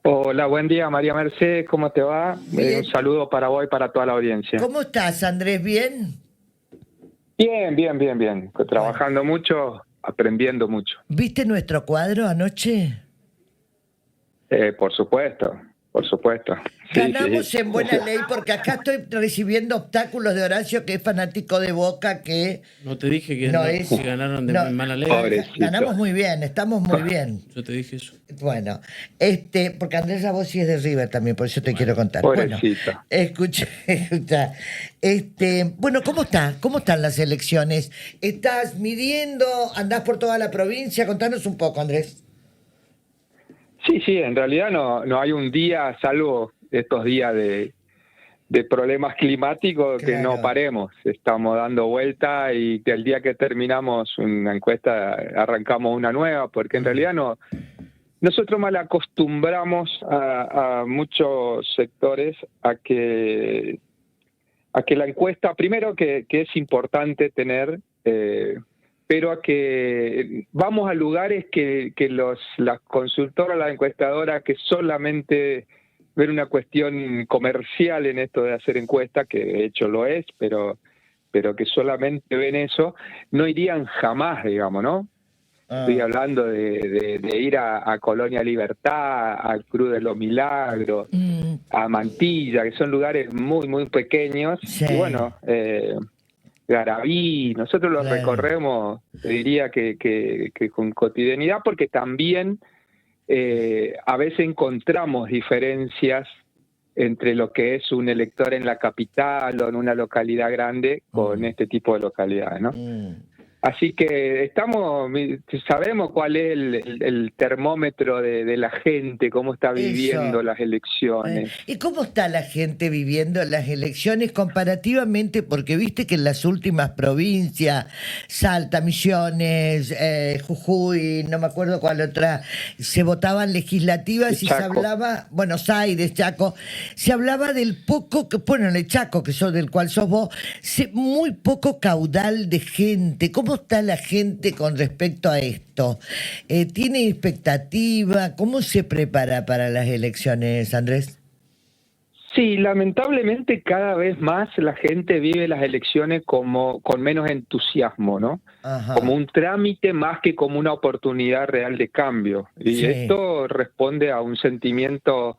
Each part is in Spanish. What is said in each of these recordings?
Hola, buen día María Mercedes, ¿cómo te va? Un Bien. saludo para vos y para toda la audiencia. ¿Cómo estás, Andrés? ¿Bien? Bien, bien, bien, bien. Bueno, Trabajando mucho, aprendiendo mucho. ¿viste nuestro cuadro anoche? Por supuesto, por supuesto. Sí, sí. Ganamos en buena ley porque acá estoy recibiendo obstáculos de Horacio, que es fanático de Boca, que No te dije que no no, es... que ganaron de No, mala ley. Pobrecito. ganamos muy bien, estamos muy bien. Yo te dije eso. Bueno, porque Andrés Rabossi es de River también, por eso te quiero Bueno, contar. Bueno, Pobrecito. escucha, escucha. Bueno, ¿cómo está? ¿Cómo están las elecciones? ¿Estás midiendo? ¿Andás por toda la provincia? Contanos un poco, Andrés. Sí, sí, en realidad no hay un día, salvo estos días de problemas climáticos, que no Claro. paremos. Estamos dando vuelta y que el día que terminamos una encuesta arrancamos una nueva, porque en realidad no. Nosotros mal acostumbramos a muchos sectores a que la encuesta, primero que es importante tener, pero a que vamos a lugares que las consultoras, las encuestadoras, que solamente ven una cuestión comercial en esto de hacer encuestas, que de hecho lo es, pero que solamente ven eso, no irían jamás, digamos, ¿no? Estoy Ah, hablando de ir a Colonia Libertad, al Cruz de los Milagros, mm, a Mantilla, que son lugares muy, muy pequeños. Y sí, bueno, Garaví, nosotros los claro. recorremos, te diría que con cotidianidad, porque también a veces encontramos diferencias entre lo que es un elector en la capital o en una localidad grande con Mm, este tipo de localidades, ¿no? mm. Así que sabemos cuál es el termómetro de la gente, cómo está viviendo Eso. las elecciones. ¿Y cómo está la gente viviendo las elecciones comparativamente? Porque viste que en las últimas provincias, Salta, Misiones, Jujuy, no me acuerdo cuál otra, se votaban legislativas y se Chaco. hablaba, Buenos Aires, Chaco, se hablaba del poco, bueno, en el Chaco, que sos del cual sos vos, muy poco caudal de gente. ¿Cómo está la gente con respecto a esto? ¿Tiene expectativa? ¿Cómo se prepara para las elecciones, Andrés? Sí, lamentablemente cada vez más la gente vive las elecciones como con menos entusiasmo, ¿no? Como Ajá, un trámite más que como una oportunidad real de cambio. Y sí. esto responde a un sentimiento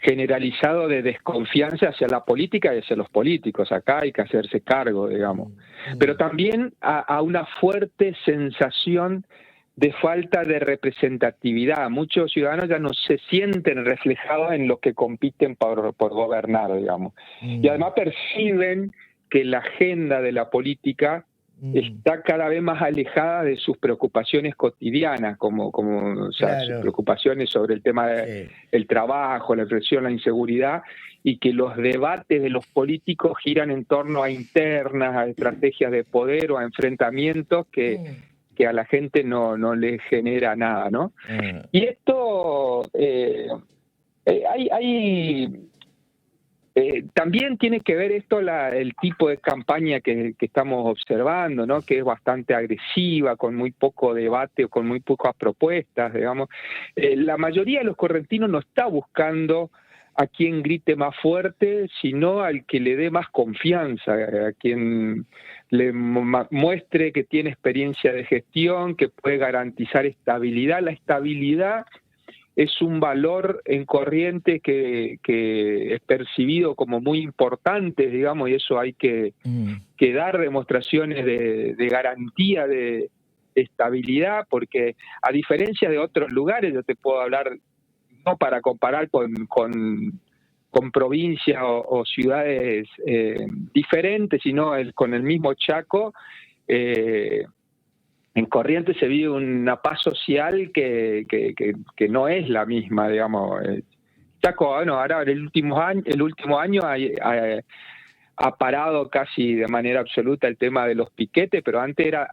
generalizado de desconfianza hacia la política y hacia los políticos. Acá hay que hacerse cargo, digamos. Mm, Pero mm, también a una fuerte sensación de falta de representatividad. Muchos ciudadanos ya no se sienten reflejados en los que compiten por gobernar, digamos. Y mm, además perciben que la agenda de la política mm. está cada vez más alejada de sus preocupaciones cotidianas, o sea, sus Claro, preocupaciones sobre el tema sí. del trabajo, la presión, la inseguridad, y que los debates de los políticos giran en torno a internas, a estrategias de poder o a enfrentamientos Mm, que a la gente no le genera nada, ¿no? mm, Y esto hay también tiene que ver esto el tipo de campaña que estamos observando, ¿no? Que es bastante agresiva, con muy poco debate o con muy pocas propuestas, digamos. La mayoría de los correntinos no está buscando a quien grite más fuerte, sino al que le dé más confianza, a quien le muestre que tiene experiencia de gestión, que puede garantizar estabilidad. La estabilidad es un valor en Corrientes que es percibido como muy importante, digamos, y eso hay mm. que dar demostraciones de garantía de estabilidad, porque a diferencia de otros lugares, yo te puedo hablar, no para comparar con provincias o ciudades diferentes, sino con el mismo Chaco, eh, en Corrientes se vive una paz social que no es la misma, digamos. Chaco, bueno, ahora el último año ha parado casi de manera absoluta el tema de los piquetes, pero antes era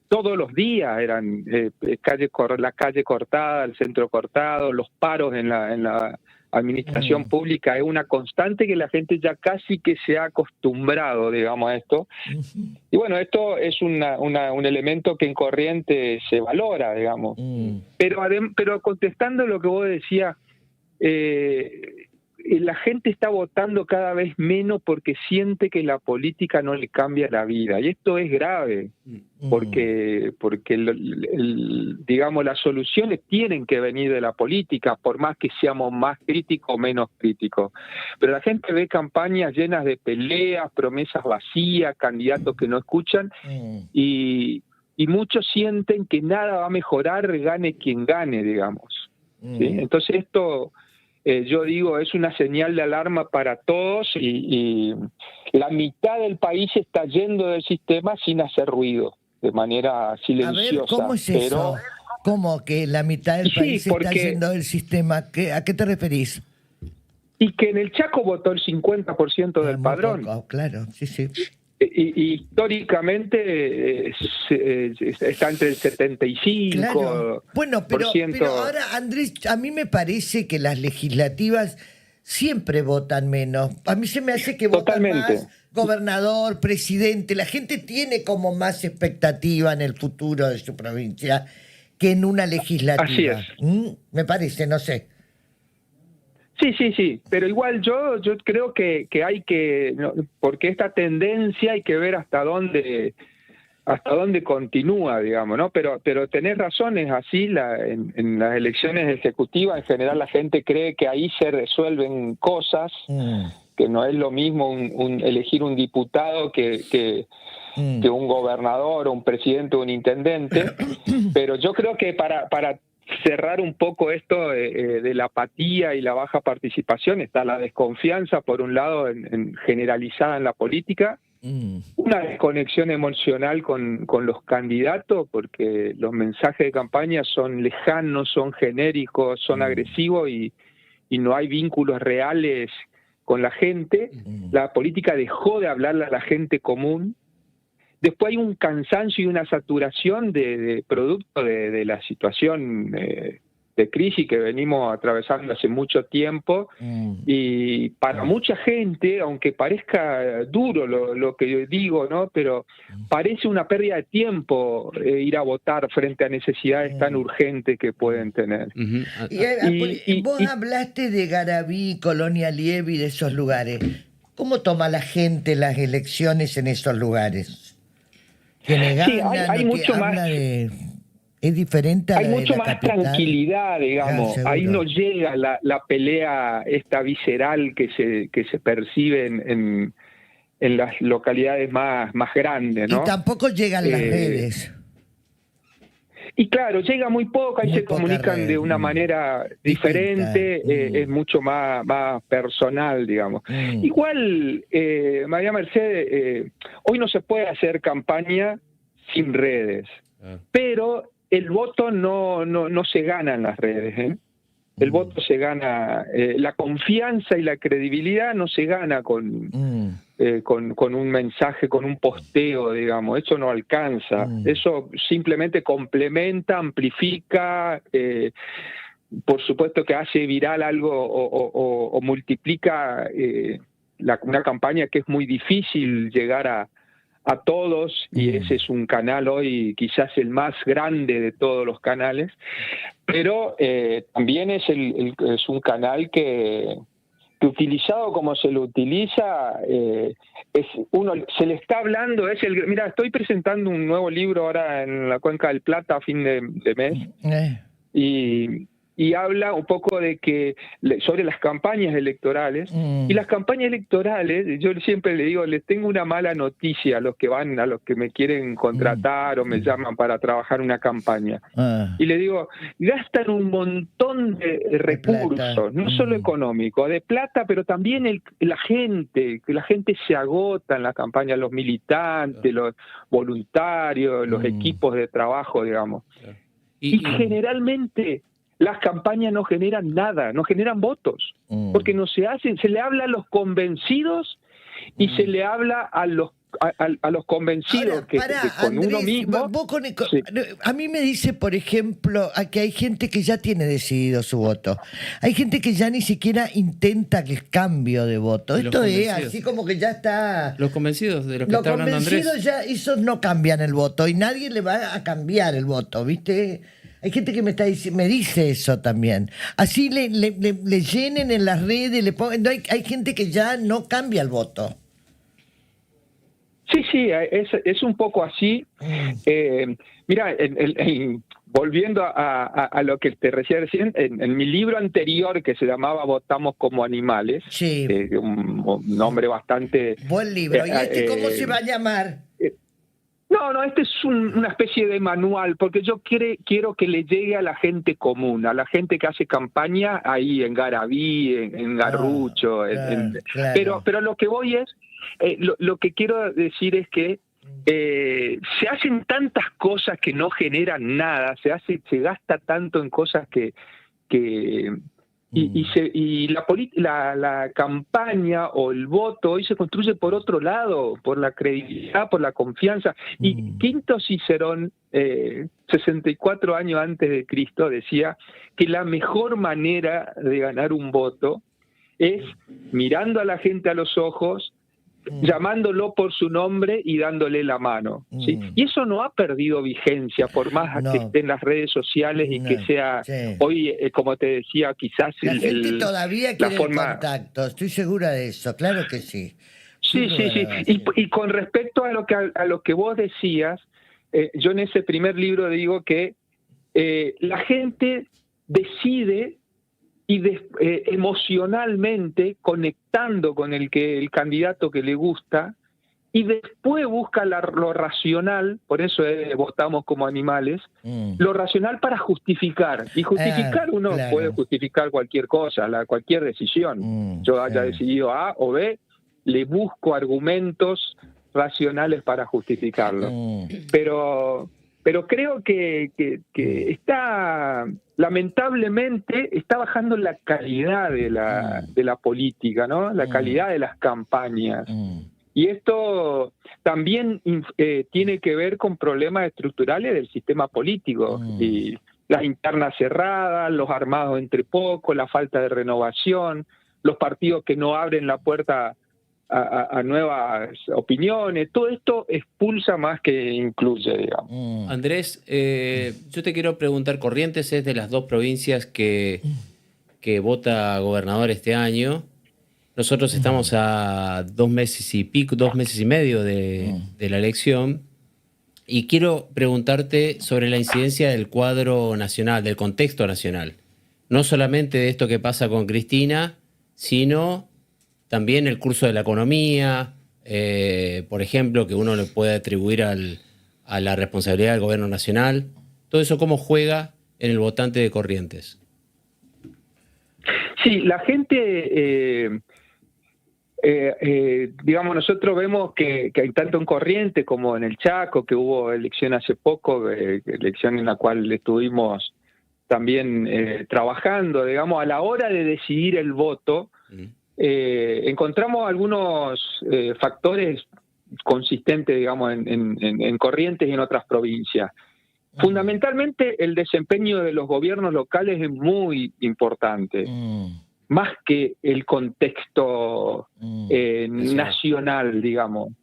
todos los días eran la calle cortada, el centro cortado, los paros en la administración Mm, pública. Es una constante que la gente ya casi que se ha acostumbrado, digamos, a esto. ujú, Y bueno, esto es un elemento que en Corrientes se valora, digamos. mm, Pero contestando lo que vos decías, la gente está votando cada vez menos porque siente que la política no le cambia la vida. Y esto es grave, porque digamos, las soluciones tienen que venir de la política, por más que seamos más críticos o menos críticos. Pero la gente ve campañas llenas de peleas, promesas vacías, candidatos que no escuchan, y muchos sienten que nada va a mejorar, gane quien gane, digamos. ¿Sí? Entonces esto... yo digo, es una señal de alarma para todos y la mitad del país está yendo del sistema sin hacer ruido, de manera silenciosa. A ver, ¿cómo es eso? ¿Cómo que la mitad del país está yendo del sistema? ¿A qué te referís? Y que en el Chaco votó el 50% del padrón. Poco, claro, sí, sí. Y históricamente está entre el 75%. Claro. Bueno, pero ahora, Andrés, a mí me parece que las legislativas siempre votan menos. A mí se me hace que votan más gobernador, presidente. La gente tiene como más expectativa en el futuro de su provincia que en una legislativa. Así es. Me parece, no sé. Sí, pero igual yo creo que hay que, porque esta tendencia hay que ver hasta dónde continúa, digamos, ¿no? Pero tenés razón, es así, en las elecciones ejecutivas en general la gente cree que ahí se resuelven cosas, que no es lo mismo elegir un diputado que un gobernador o un presidente o un intendente, pero yo creo que para cerrar un poco esto de la apatía y la baja participación, está la desconfianza, por un lado, generalizada en la política, una desconexión emocional con los candidatos, porque los mensajes de campaña son lejanos, son genéricos, son agresivos y no hay vínculos reales con la gente. La política dejó de hablarle a la gente común. Después hay un cansancio y una saturación de producto de la situación de crisis que venimos atravesando hace mucho tiempo, y para mucha gente, aunque parezca duro lo que yo digo, ¿no? Pero parece una pérdida de tiempo ir a votar frente a necesidades tan urgentes que pueden tener. Y vos hablaste de Garabí, Colonia Lievi, de esos lugares. ¿Cómo toma la gente las elecciones en esos lugares? Sí, hay mucho más. Es diferente a hay mucho la más capital. Tranquilidad, digamos. Ahí no llega la pelea esta visceral que se percibe en las localidades más grandes, ¿no? Y tampoco llegan las redes. Y claro, llega muy poco, ahí se comunican de una manera diferente, es mucho más personal, digamos. Igual, María Mercedes, hoy no se puede hacer campaña sin redes, pero el voto no se gana en las redes, ¿eh? El voto se gana, la confianza y la credibilidad no se gana con un mensaje, con un posteo, digamos. Eso no alcanza. Eso simplemente complementa, amplifica, por supuesto que hace viral algo o multiplica una campaña que es muy difícil llegar a todos, y ese es un canal hoy quizás el más grande de todos los canales, pero también es un canal que utilizado como se lo utiliza, se le está hablando, mira, estoy presentando un nuevo libro ahora en la Cuenca del Plata a fin de mes, y habla un poco sobre las campañas electorales. Y las campañas electorales, yo siempre le digo, les tengo una mala noticia a los que me quieren contratar o me llaman para trabajar una campaña. Y le digo, gastan un montón de recursos, no solo económicos, de plata, pero también la gente se agota en la campaña, los militantes, los voluntarios, los equipos de trabajo, digamos. Y generalmente las campañas no generan nada, no generan votos, porque no se hacen, se le habla a los convencidos y se le habla a los convencidos. Ahora, con Andrés, uno mismo. Sí. A mí me dice, por ejemplo, que hay gente que ya tiene decidido su voto. Hay gente que ya ni siquiera intenta el cambio de voto. Esto es así como que ya está. Los convencidos de los que está hablando Andrés. Los convencidos ya, esos no cambian el voto y nadie le va a cambiar el voto, ¿viste? Hay gente que me dice eso también. Así le llenen en las redes, le pongan, no, hay gente que ya no cambia el voto. Sí, es un poco así. Mira, volviendo a lo que te decía recién, en mi libro anterior que se llamaba Votamos como animales, Sí. Un nombre bastante... Buen libro. ¿Y cómo se va a llamar? No, este es una especie de manual, porque yo quiero que le llegue a la gente común, a la gente que hace campaña ahí en Garabí, en Garrucho. Claro. Pero lo que voy es, lo que quiero decir es que se hacen tantas cosas que no generan nada, se gasta tanto en cosas que la campaña o el voto hoy se construye por otro lado, por la credibilidad, por la confianza. Y Quinto Cicerón, 64 años antes de Cristo, decía que la mejor manera de ganar un voto es mirando a la gente a los ojos, llamándolo por su nombre y dándole la mano, ¿sí? Y eso no ha perdido vigencia, por más que esté en las redes sociales y que sea hoy, como te decía, quizás la gente todavía quiere el contacto, estoy segura de eso, claro que sí. Sí. Y con respecto a lo que vos decías, yo en ese primer libro digo que la gente decide y emocionalmente conectando con el candidato que le gusta, y después busca lo racional, por eso votamos como animales, lo racional para justificar. Y justificar uno puede justificar cualquier cosa, cualquier decisión. Yo haya decidido A o B, le busco argumentos racionales para justificarlo. Pero creo que lamentablemente está bajando la calidad de la política, ¿no? La calidad de las campañas. Y esto también tiene que ver con problemas estructurales del sistema político. Y las internas cerradas, los armados entre pocos, la falta de renovación, los partidos que no abren la puerta a nuevas opiniones, todo esto expulsa más que incluye, digamos. Andrés, yo te quiero preguntar, Corrientes es de las dos provincias que vota gobernador este año. Nosotros estamos a 2 meses y pico, 2 meses y medio de la elección, y quiero preguntarte sobre la incidencia del cuadro nacional, del contexto nacional. No solamente de esto que pasa con Cristina, sino también el curso de la economía, por ejemplo, que uno le puede atribuir a la responsabilidad del gobierno nacional. Todo eso, ¿cómo juega en el votante de Corrientes? Sí, la gente, digamos, nosotros vemos que hay tanto en Corrientes como en el Chaco, que hubo elección hace poco, elección en la cual estuvimos también trabajando, digamos, a la hora de decidir el voto, encontramos algunos factores consistentes, digamos, en Corrientes y en otras provincias. Fundamentalmente, el desempeño de los gobiernos locales es muy importante, más que el contexto nacional, digamos.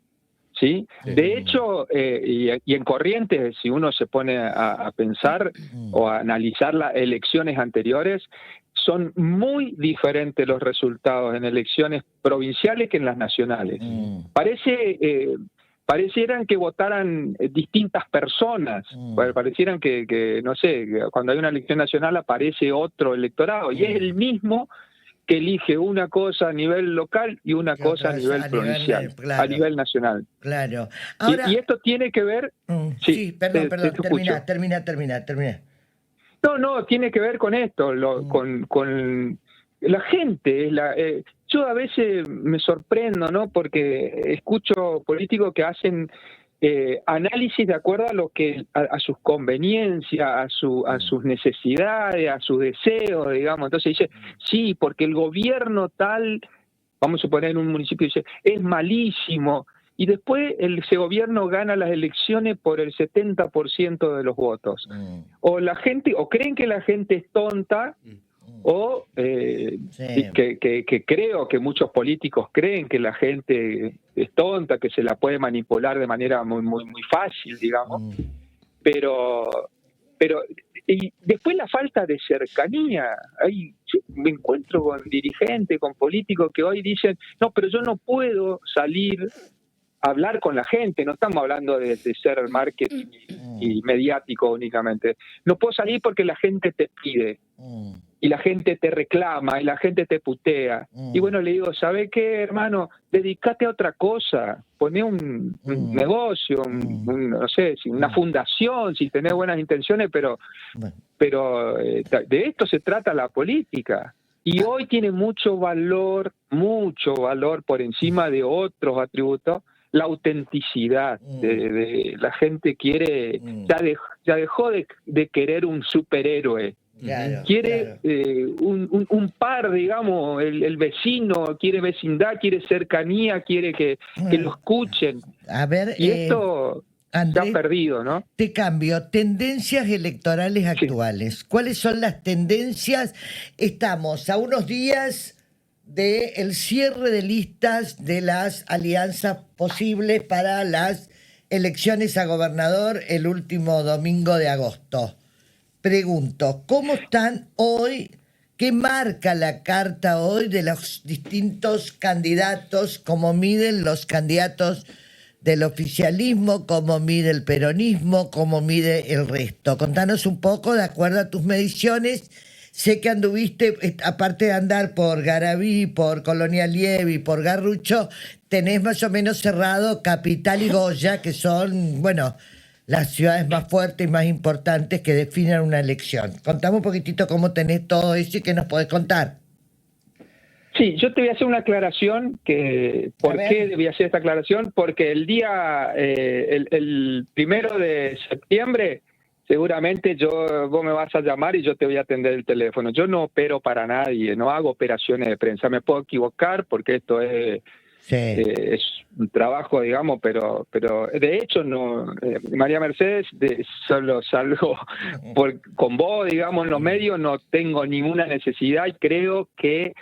¿Sí? De hecho, y en Corrientes, si uno se pone a pensar o a analizar las elecciones anteriores, son muy diferentes los resultados en elecciones provinciales que en las nacionales. Parecieran que votaran distintas personas, parecieran que, no sé, cuando hay una elección nacional aparece otro electorado, y es el mismo que elige una cosa a nivel local y una cosa a nivel provincial, a nivel nacional. Claro. Ahora, y esto tiene que ver... Sí, perdón, termina. No, tiene que ver con esto, con la gente. Yo a veces me sorprendo, ¿no? Porque escucho políticos que hacen análisis de acuerdo a sus conveniencias, a sus necesidades, a sus deseos, digamos. Entonces dice, sí, porque el gobierno tal, vamos a suponer en un municipio, dice, es malísimo. Y después ese gobierno gana las elecciones por el 70% de los votos. O creen que la gente es tonta, o que creo que muchos políticos creen que la gente es tonta, que se la puede manipular de manera muy, muy, muy fácil, digamos. Pero pero y después la falta de cercanía. Yo me encuentro con dirigentes, con políticos que hoy dicen, no, pero yo no puedo salir a hablar con la gente, no estamos hablando de ser marketing y mediático únicamente. No puedo salir porque la gente te pide. Y la gente te reclama, y la gente te putea. Y bueno, le digo, ¿sabe qué, hermano? Dedicate a otra cosa. Poné un negocio, no sé, una fundación, si tenés buenas intenciones, pero de esto se trata la política. Y hoy tiene mucho valor por encima de otros atributos, la autenticidad. La gente quiere, ya dejó de querer un superhéroe. Quiere un par, digamos, el vecino quiere vecindad, quiere cercanía, quiere que lo escuchen. A ver, y esto Andrés, se ha perdido, ¿no? Te cambio, tendencias electorales actuales. Sí. ¿Cuáles son las tendencias? Estamos a unos días del cierre de listas de las alianzas posibles para las elecciones a gobernador el último domingo de agosto. Pregunto, ¿cómo están hoy? ¿Qué marca la carta hoy de los distintos candidatos? ¿Cómo miden los candidatos del oficialismo? ¿Cómo mide el peronismo? ¿Cómo mide el resto? Contanos un poco, de acuerdo a tus mediciones. Sé que anduviste, aparte de andar por Garaví, por Colonia Lievi, por Garrucho, tenés más o menos cerrado Capital y Goya, que son, bueno, las ciudades más fuertes y más importantes que definen una elección. Contame un poquitito cómo tenés todo eso y qué nos podés contar. Sí, yo te voy a hacer una aclaración. ¿Por qué voy a hacer esta aclaración? Porque el día, el 1 de septiembre, seguramente vos me vas a llamar y yo te voy a atender el teléfono. Yo no opero para nadie, no hago operaciones de prensa. Me puedo equivocar porque esto es un trabajo, digamos, pero de hecho no. María Mercedes, solo salgo con vos, digamos, en los medios, no tengo ninguna necesidad y creo que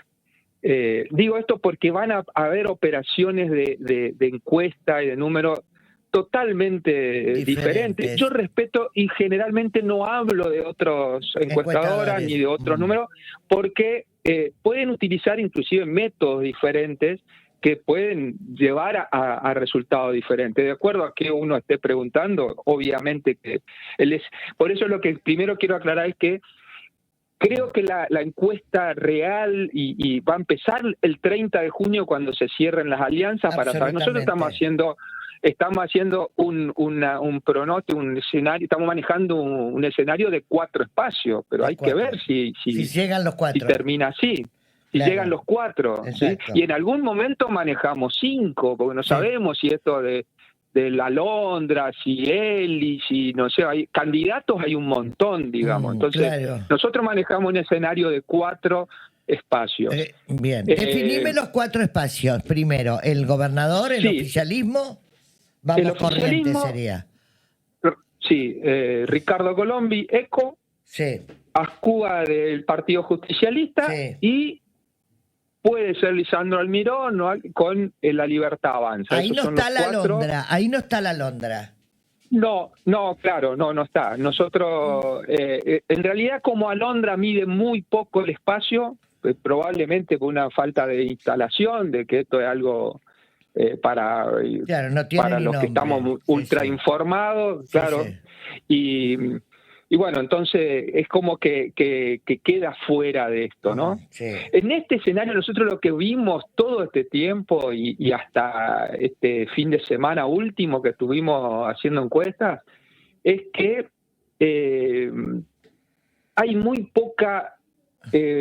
digo esto porque van a haber operaciones de encuesta y de números totalmente diferentes. Yo respeto y generalmente no hablo de otros encuestadoras ni de otros números porque pueden utilizar inclusive métodos diferentes que pueden llevar a resultados diferentes. De acuerdo a qué uno esté preguntando, obviamente que por eso lo que primero quiero aclarar es que creo que la encuesta real y va a empezar el 30 de junio cuando se cierren las alianzas para saber. Nosotros estamos haciendo un pronóstico, un escenario, estamos manejando un escenario de 4 espacios, pero hay que ver si llegan los 4. Si termina así. Si llegan los 4, ¿sí? Y en algún momento manejamos 5, porque no sabemos si esto de la Alondra, si Eli, si no sé, hay candidatos, hay un montón, digamos. Entonces, nosotros manejamos un escenario de 4 espacios. Bien, definime los 4 espacios. Primero, el gobernador, el oficialismo, vamos corriente sería. Sí, Ricardo Colombi, ECO, Ascúa del Partido Justicialista y puede ser Lisandro Almirón, ¿no? Con La Libertad Avanza. Ahí no está la Alondra, ahí no está la Alondra. No, claro, no está. Nosotros, en realidad, como Alondra mide muy poco el espacio, probablemente por una falta de instalación, de que esto es algo para los que estamos ultra informados, claro. Y bueno, entonces es como que queda fuera de esto, ¿no? En este escenario nosotros lo que vimos todo este tiempo y hasta este fin de semana último que estuvimos haciendo encuestas, es que hay muy poca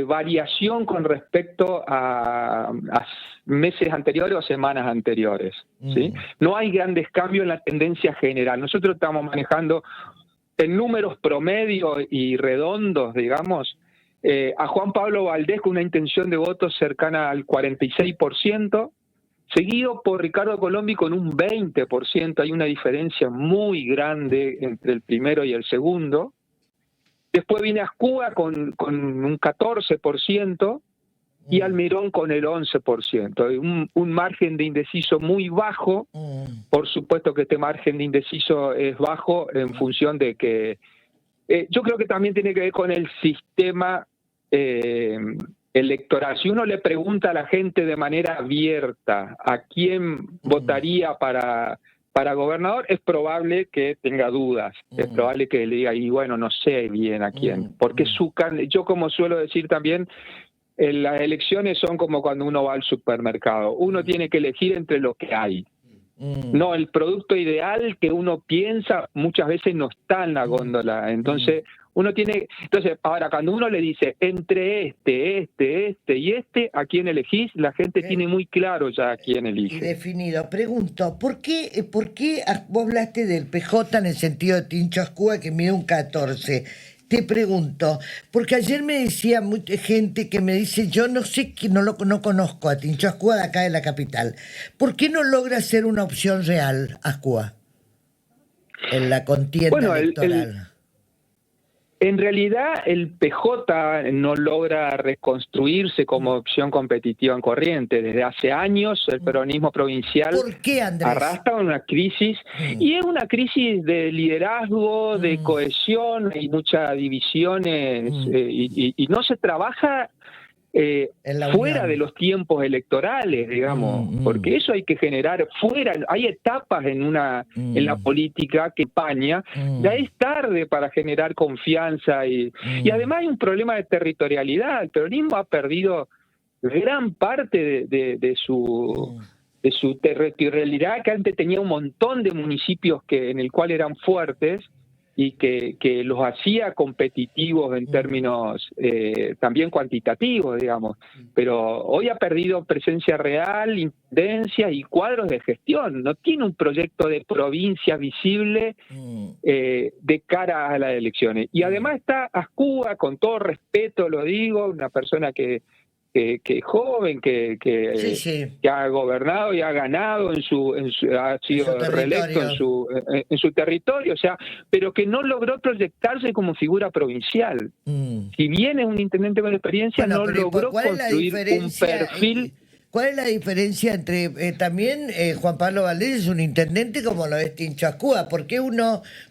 variación con respecto a meses anteriores o semanas anteriores, ¿sí? No hay grandes cambios en la tendencia general. Nosotros estamos manejando en números promedio y redondos, digamos, a Juan Pablo Valdés con una intención de voto cercana al 46%, seguido por Ricardo Colombi con un 20%. Hay una diferencia muy grande entre el primero y el segundo. Después viene Ascúa con un 14% y Almirón con el 11%. Un margen de indeciso muy bajo. Por supuesto que este margen de indeciso es bajo en función de que yo creo que también tiene que ver con el sistema electoral. Si uno le pregunta a la gente de manera abierta a quién votaría para gobernador, es probable que tenga dudas, es probable que le diga, y bueno, no sé bien a quién, porque yo como suelo decir también, las elecciones son como cuando uno va al supermercado, uno tiene que elegir entre lo que hay. No, el producto ideal que uno piensa muchas veces no está en la góndola, entonces ahora cuando uno le dice entre este y este, ¿a quién elegís? La gente tiene muy claro ya a quién elige. Y definido. Pregunto, ¿por qué vos hablaste del PJ en el sentido de Tincho Ascúa que mide un 14? Te pregunto, porque ayer me decía mucha gente que me dice, yo no sé, que no conozco a Tincho Ascúa de acá de la capital. ¿Por qué no logra ser una opción real Ascúa en la contienda electoral? En realidad el PJ no logra reconstruirse como opción competitiva en Corrientes. Desde hace años el peronismo provincial ¿Por qué, Andrés? arrastra una crisis, y es una crisis de liderazgo, de cohesión, hay muchas divisiones, y no se trabaja fuera de los tiempos electorales, digamos, porque eso hay que generar fuera. Hay etapas en la política que paña, ya es tarde para generar confianza y además hay un problema de territorialidad. El peronismo ha perdido gran parte de su territorialidad, que antes tenía un montón de municipios en el cual eran fuertes y que los hacía competitivos en términos también cuantitativos, digamos. Pero hoy ha perdido presencia real, intendencia y cuadros de gestión. No tiene un proyecto de provincia visible de cara a las elecciones. Y además está Ascúa, con todo respeto lo digo, una persona que es joven, que ha gobernado y ha ganado ha sido reelecto en su territorio, o sea, pero que no logró proyectarse como figura provincial. Si bien es un intendente con experiencia, no logró construir un perfil. ¿Cuál es la diferencia entre también Juan Pablo Valdés es un intendente como lo es Tincho Ascúa? ¿Por qué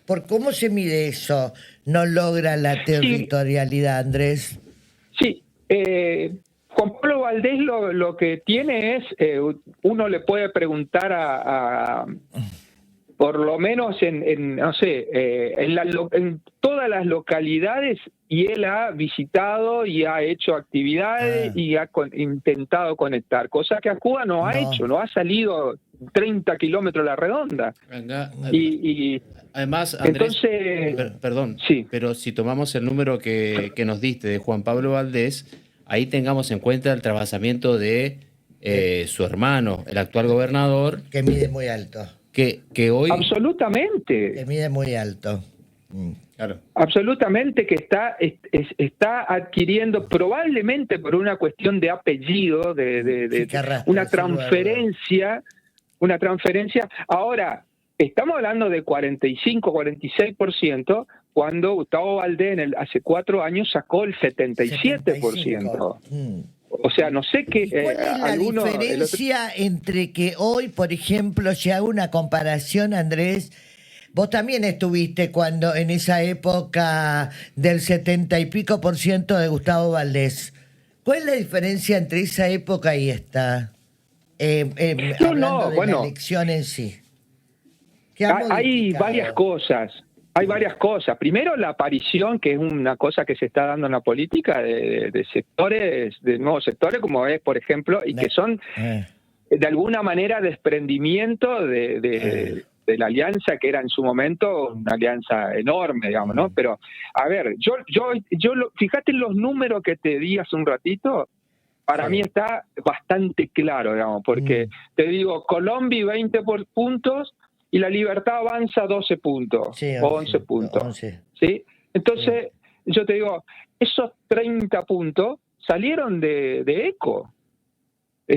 por cómo se mide eso, no logra la territorialidad, Andrés? Sí, Juan Pablo Valdés lo que tiene es, uno le puede preguntar por lo menos en todas las localidades, y él ha visitado y ha hecho actividades y ha intentado conectar, cosa que Ascúa no ha hecho, no ha salido 30 kilómetros a la redonda. Y además, Andrés, entonces, perdón, sí. Pero si tomamos el número que nos diste de Juan Pablo Valdés, ahí tengamos en cuenta el trasvasamiento de su hermano, el actual gobernador. Que mide muy alto. Que hoy... Absolutamente. Que mide muy alto. Claro. Absolutamente, que está adquiriendo, probablemente por una cuestión de apellido, una transferencia. Ahora, estamos hablando de 45, 46%, cuando Gustavo Valdés hace 4 años sacó el 77%. O sea, no sé qué... ¿Cuál es la diferencia entre que hoy, por ejemplo, si hago una comparación, Andrés, vos también estuviste en esa época del 70 y pico por ciento de Gustavo Valdés? ¿Cuál es la diferencia entre esa época y esta? Hablando de la elección en sí. Hay varias cosas. Hay varias cosas. Primero, la aparición, que es una cosa que se está dando en la política, de sectores, de nuevos sectores, como es, por ejemplo, y que son de alguna manera desprendimiento de la alianza, que era en su momento una alianza enorme, digamos, ¿no? Pero, a ver, fíjate en los números que te di hace un ratito. Para mí está bastante claro, digamos, porque te digo, Colombia 20 puntos, y la Libertad Avanza 12 puntos, o 11 puntos. 11. ¿Sí? Entonces, yo te digo, esos 30 puntos salieron de ECO.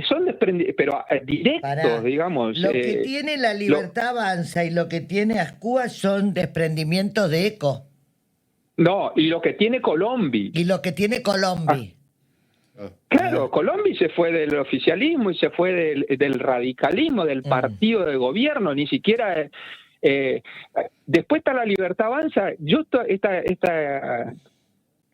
Son pero directos, digamos. Lo que tiene la Libertad Avanza y lo que tiene Ascúa son desprendimientos de ECO. No, y lo que tiene Colombia. Y lo que tiene Colombia. Claro, Colombia se fue del oficialismo y se fue del radicalismo, del partido de gobierno, ni siquiera Después está la Libertad Avanza.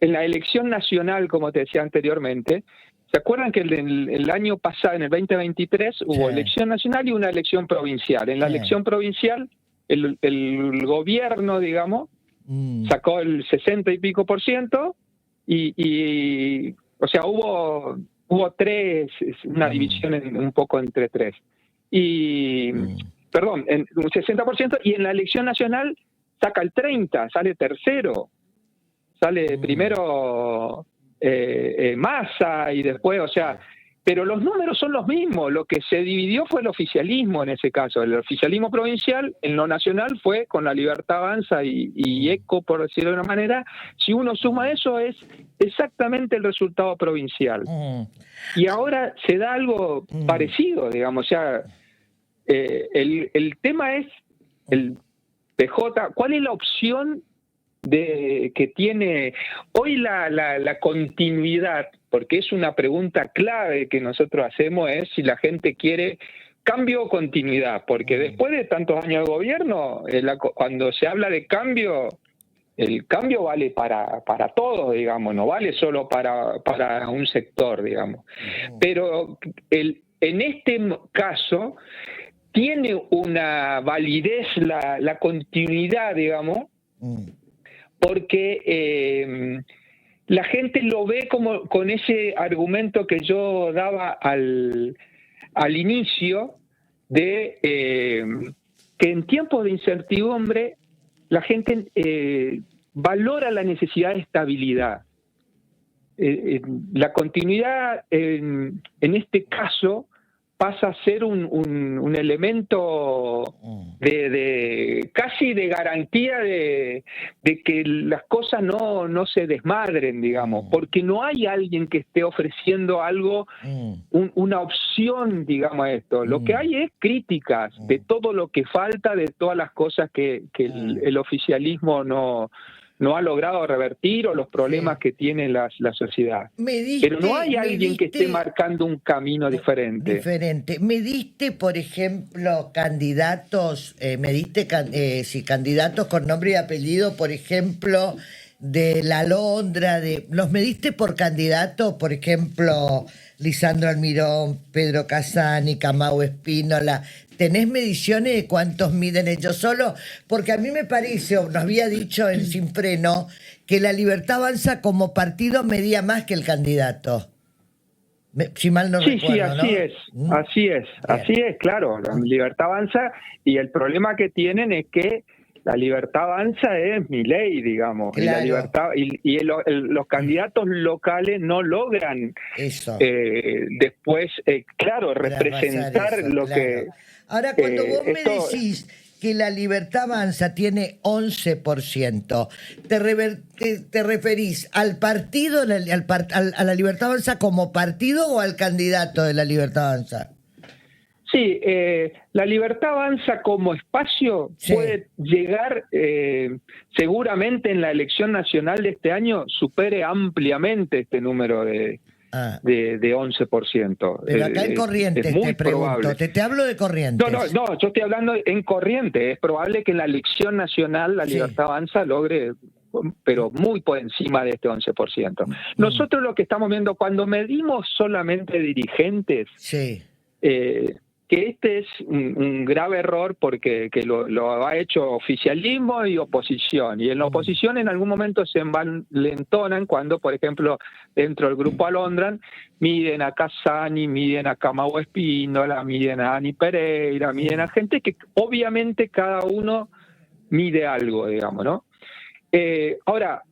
En la elección nacional, como te decía anteriormente, ¿se acuerdan que el año pasado, en el 2023, hubo elección nacional y una elección provincial? En la elección provincial, el gobierno, digamos, sacó el 60 y pico por ciento o sea, hubo una división un poco entre tres. Perdón, un 60%, y en la elección nacional saca el 30%, sale tercero. Sale primero Massa y después, o sea, pero los números son los mismos. Lo que se dividió fue el oficialismo en ese caso. El oficialismo provincial, en lo nacional, fue con la Libertad Avanza y ECO, por decirlo de una manera. Si uno suma eso, es exactamente el resultado provincial. Y ahora se da algo parecido, digamos. O sea, el tema es el PJ. ¿Cuál es la opción que tiene hoy la continuidad? Porque es una pregunta clave que nosotros hacemos, es si la gente quiere cambio o continuidad, porque después de tantos años de gobierno, cuando se habla de cambio, el cambio vale para todos, digamos, no vale solo para un sector, digamos. Pero en este caso tiene una validez la continuidad, digamos, porque la gente lo ve como con ese argumento que yo daba al inicio de que en tiempos de incertidumbre la gente valora la necesidad de estabilidad. La continuidad en este caso pasa a ser un elemento casi de garantía de que las cosas no se desmadren, digamos, porque no hay alguien que esté ofreciendo algo, una opción, digamos, a esto. Lo que hay es críticas de todo lo que falta, de todas las cosas que el oficialismo no ha logrado revertir, o los problemas que tiene la sociedad. Pero no hay alguien que esté marcando un camino diferente. Me diste, por ejemplo, candidatos, candidatos con nombre y apellido, por ejemplo, de la Alondra, ¿los mediste por candidato? Por ejemplo, Lisandro Almirón, Pedro Casani, Camau Espínola. ¿Tenés mediciones de cuántos miden ellos solos? Porque a mí me parece, o nos había dicho en Sin Freno, que la Libertad Avanza como partido medía más que el candidato. Si mal no recuerdo, sí, así es, claro. La Libertad Avanza, y el problema que tienen es que la Libertad Avanza es Milei, digamos, claro. Y la libertad los candidatos locales no logran eso. Después, representar eso, lo que... Ahora, cuando vos me decís que la Libertad Avanza tiene 11%, ¿te referís al partido, a la Libertad Avanza como partido, o al candidato de la Libertad Avanza? Sí, la Libertad Avanza como espacio puede llegar, seguramente en la elección nacional de este año supere ampliamente este número de 11%. Pero acá en Corrientes es muy te pregunto, probable. Te hablo de Corrientes. No, yo estoy hablando en Corrientes. Es probable que en la elección nacional la Libertad Avanza logre, pero muy por encima de este 11%. Nosotros lo que estamos viendo, cuando medimos solamente dirigentes, que este es un grave error, porque lo ha hecho oficialismo y oposición, y en la oposición en algún momento se envalentonan cuando, por ejemplo, dentro del grupo Alondra miden a Casani, miden a Camau Espínola, miden a Ani Pereira, miden a gente que obviamente cada uno mide algo, digamos, ¿no? Ahora,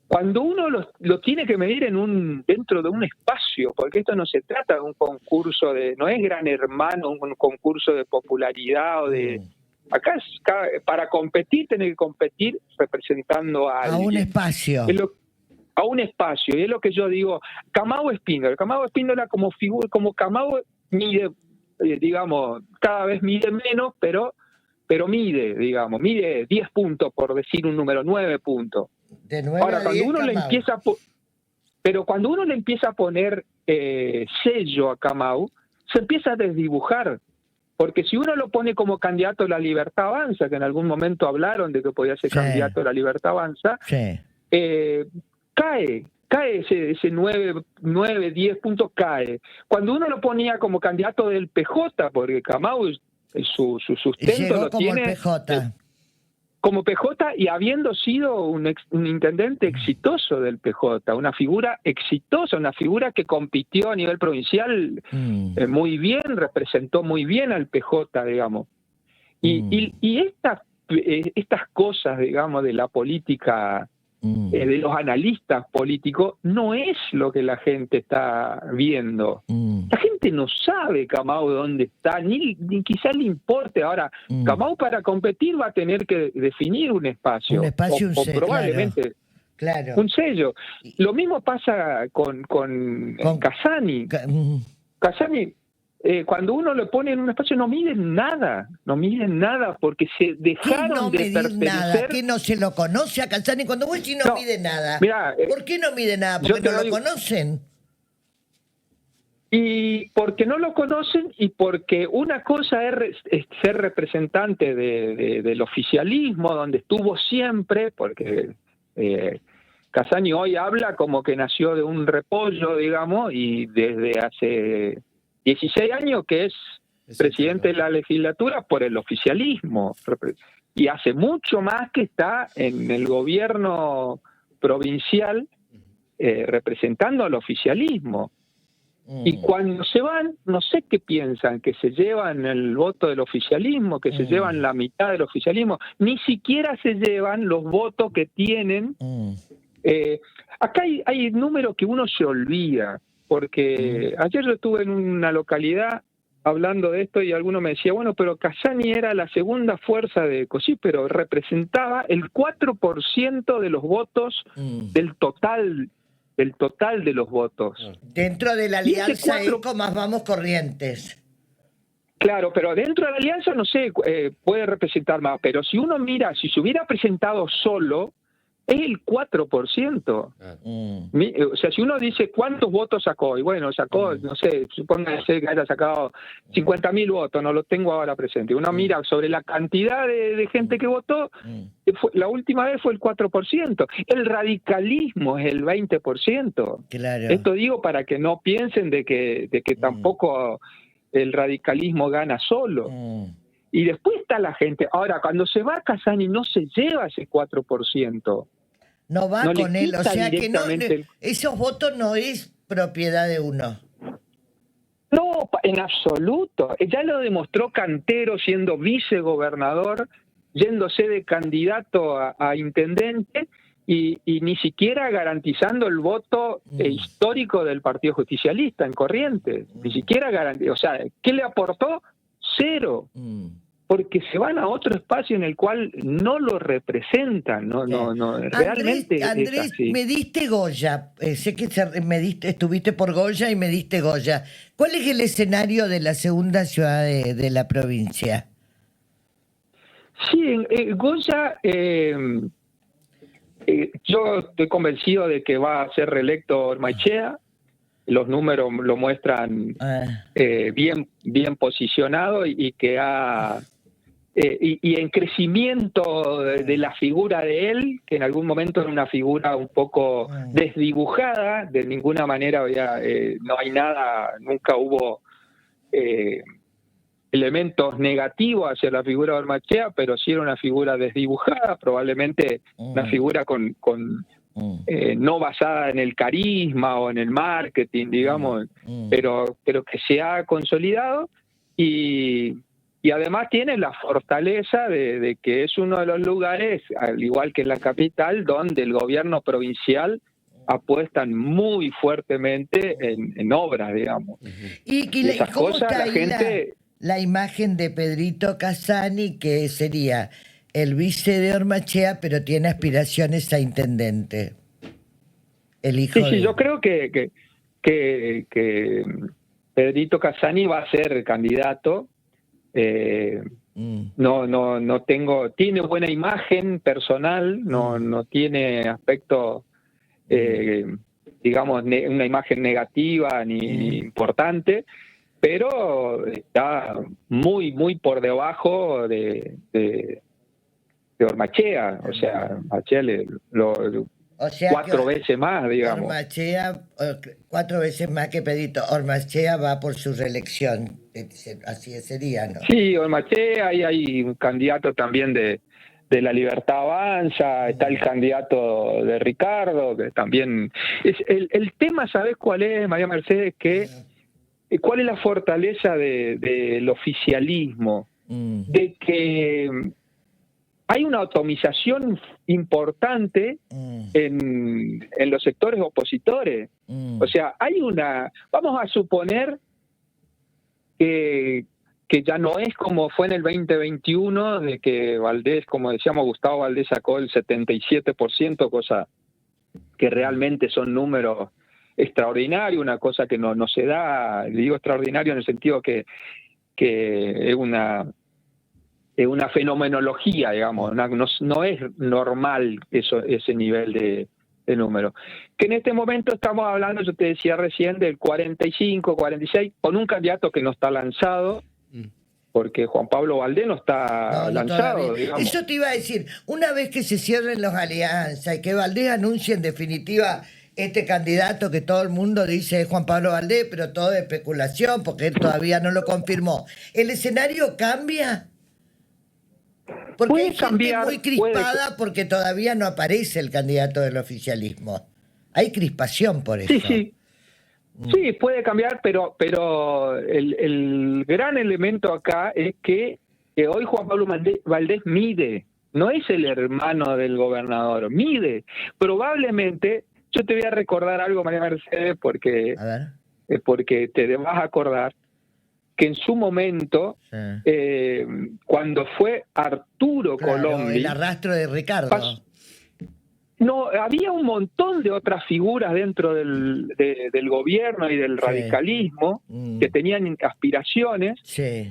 cuando uno lo tiene que medir dentro de un espacio, porque esto no se trata de un concurso no es Gran Hermano, un concurso de popularidad o de... Acá para competir, tenés que competir representando a un espacio. A un espacio, y es lo que yo digo. Camau Espínola como figura, como Camau mide, digamos, cada vez mide menos, pero mide, digamos, mide 10 puntos, por decir un número, 9 puntos. Ahora, cuando uno le empieza cuando uno le empieza a poner sello a Camau, se empieza a desdibujar, Porque si uno lo pone como candidato a la Libertad Avanza, que en algún momento hablaron de que podía ser candidato a la Libertad Avanza, cae ese 9, 10 puntos, cae. Cuando uno lo ponía como candidato del PJ, porque Camau su sustento lo tiene... El PJ. Como PJ y habiendo sido un intendente exitoso del PJ, una figura exitosa, una figura que compitió a nivel provincial muy bien, representó muy bien al PJ, digamos. Y estas cosas, digamos, de la política, de los analistas políticos, no es lo que la gente está viendo. La gente no sabe Camau dónde está, ni quizás le importe. Ahora, Camau para competir va a tener que definir un espacio. O probablemente claro. un sello. Lo mismo pasa con Casani. Casani, cuando uno lo pone en un espacio no miden nada porque se dejaron de pertenecer. ¿Qué no se lo conoce a Casani? Cuando vos decís no mide nada, mirá, ¿por qué no mide nada? ¿Porque no lo conocen? Y porque no lo conocen y porque una cosa es ser representante del oficialismo, donde estuvo siempre, porque Casani hoy habla como que nació de un repollo, digamos, y desde hace 16 años que es presidente de la legislatura por el oficialismo, y hace mucho más que está en el gobierno provincial representando al oficialismo. Y cuando se van, no sé qué piensan, que se llevan el voto del oficialismo, que se llevan la mitad del oficialismo, ni siquiera se llevan los votos que tienen. Acá hay números que uno se olvida, porque ayer yo estuve en una localidad hablando de esto y alguno me decía, bueno, pero Casani era la segunda fuerza de Cosí, pero representaba el 4% de los votos del total de los votos. Dentro de la alianza ECO más Vamos Corrientes. Claro, pero dentro de la alianza, no sé, puede representar más, pero si uno mira, si se hubiera presentado solo, es el 4%. O sea, si uno dice cuántos votos sacó, y bueno, sacó, no sé, supóngase que haya sacado 50.000 votos, no lo tengo ahora presente. Uno mira sobre la cantidad de gente que votó, la última vez fue el 4%. El radicalismo es el 20%. Claro. Esto digo para que no piensen de que tampoco el radicalismo gana solo. Y después está la gente. Ahora, cuando se va a Casani no se lleva ese 4%. No va no con él, o sea que no, esos votos no es propiedad de uno. No, en absoluto. Ya lo demostró Cantero siendo vicegobernador, yéndose de candidato a intendente y ni siquiera garantizando el voto histórico del Partido Justicialista en Corrientes. Ni siquiera garantizó. O sea, ¿qué le aportó? Cero. Porque se van a otro espacio en el cual no lo representan, no, realmente Andrés, es así. me diste Goya, sé que estuviste por Goya y me diste Goya. ¿Cuál es el escenario de la segunda ciudad de la provincia? Sí, en Goya, yo estoy convencido de que va a ser reelecto Ormaechea. Los números lo muestran bien posicionado y que ha... y en crecimiento de la figura de él, que en algún momento era una figura un poco desdibujada, de ninguna manera no hay nada, nunca hubo elementos negativos hacia la figura de Ormaechea, pero sí era una figura desdibujada, probablemente una figura con no basada en el carisma o en el marketing, digamos, pero que se ha consolidado y además tiene la fortaleza de que es uno de los lugares, al igual que en la capital, donde el gobierno provincial apuestan muy fuertemente en obras, digamos. Y esas ¿cómo cosas está la gente... La imagen de Pedrito Casani, que sería el vice de Ormaechea, pero tiene aspiraciones a intendente? El hijo sí, yo creo que Pedrito Casani va a ser candidato. No tengo, tiene buena imagen personal, no tiene aspecto, digamos, una imagen negativa ni importante, pero está muy, muy por debajo de Ormachea. O sea, Ormachea O sea 4 veces más, digamos. Ormachea, 4 veces más que Pedrito. Ormachea va por su reelección, así sería, ¿no? Sí, Ormachea, y hay un candidato también de La Libertad Avanza, está el candidato de Ricardo, que también... el tema, ¿sabés cuál es, María Mercedes? ¿Cuál es la fortaleza del oficialismo? De que hay una atomización importante en los sectores opositores. O sea, vamos a suponer que ya no es como fue en el 2021, de que Valdés, como decíamos, Gustavo Valdés sacó el 77%, cosa que realmente son números extraordinarios, una cosa que no se da. Digo extraordinario en el sentido que es una fenomenología, digamos, no es normal ese nivel de número. Que en este momento estamos hablando, yo te decía recién, del 45, 46, con un candidato que no está lanzado, porque Juan Pablo Valdés no está lanzado, digamos. Eso te iba a decir, una vez que se cierren las alianzas y que Valdés anuncie en definitiva este candidato que todo el mundo dice es Juan Pablo Valdés, pero todo es especulación porque él todavía no lo confirmó, ¿el escenario cambia? Porque hay gente muy crispada porque todavía no aparece el candidato del oficialismo. Hay crispación por eso. Sí, puede cambiar, pero el gran elemento acá es que hoy Juan Pablo Valdés mide, no es el hermano del gobernador, mide. Probablemente, yo te voy a recordar algo, María Mercedes, porque te vas a acordar que en su momento, cuando fue Arturo Colombi, el arrastro de Ricardo, no, había un montón de otras figuras dentro del gobierno y del radicalismo que tenían aspiraciones.